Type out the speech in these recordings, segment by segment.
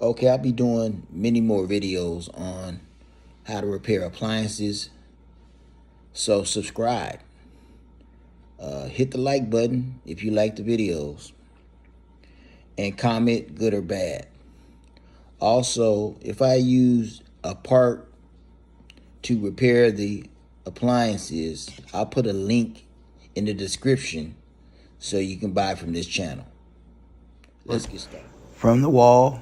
Okay, I'll be doing many more videos on how to repair appliances. So subscribe. Hit the like button if you like the videos. And comment good or bad. Also, if I use a part to repair the appliances, I'll put a link in the description so you can buy from this channel. Let's get started. From the wall,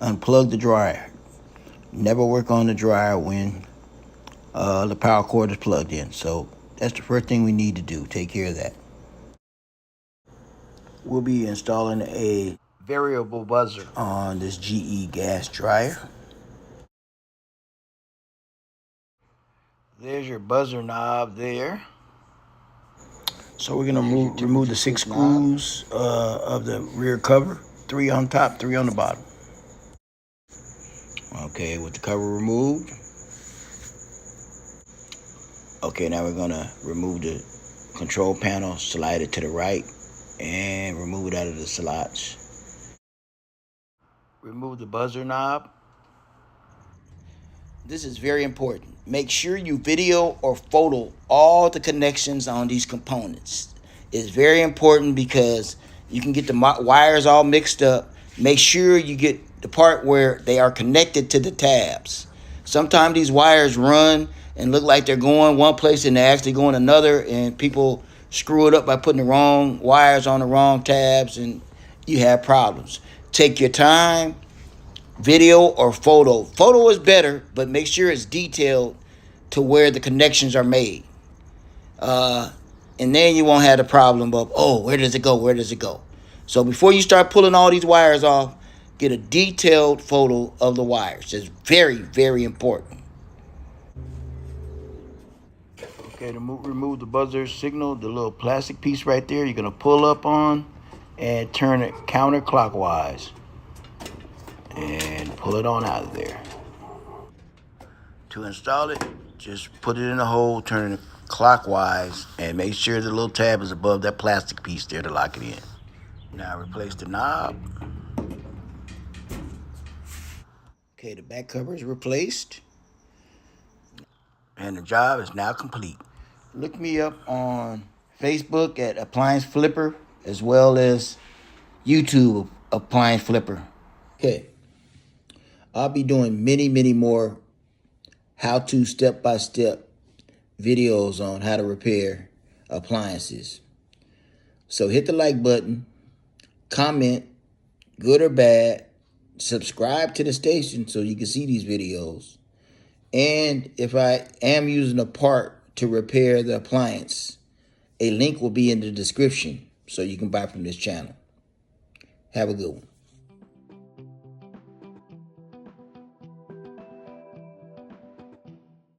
unplug the dryer. Never work on the dryer when the power cord is plugged in. So that's the first thing we need to do. Take care of that. We'll be installing a variable buzzer on this GE gas dryer. There's your buzzer knob there. So we're gonna remove the 6 screws of the rear cover. 3 on top, 3 on the bottom. Okay, with the cover removed. Okay, now we're gonna remove the control panel, slide it to the right, and remove it out of the slots. Remove the buzzer knob. This is very important. Make sure you video or photo all the connections on these components. It's very important because you can get the wires all mixed up. Make sure you get the part where they are connected to the tabs. Sometimes these wires run and look like they're going one place and they're actually going another, and people screw it up by putting the wrong wires on the wrong tabs, and you have problems. Take your time. Video or photo. Photo is better, but make sure it's detailed to where the connections are made. And then you won't have the problem of, oh, where does it go? Where does it go? So before you start pulling all these wires off, get a detailed photo of the wires. It's very, very important. Okay, to remove the buzzer signal, the little plastic piece right there, you're going to pull up on and turn it counterclockwise. And pull it on out of there. To install it, just put it in the hole, turn it clockwise, and make sure the little tab is above that plastic piece there to lock it in. Now replace the knob. Okay, the back cover is replaced. And the job is now complete. Look me up on Facebook at Appliance Flipper, as well as YouTube Appliance Flipper. Okay. I'll be doing many, many more how-to step-by-step videos on how to repair appliances. So hit the like button, comment, good or bad, subscribe to the station so you can see these videos. And if I am using a part to repair the appliance, a link will be in the description so you can buy from this channel. Have a good one.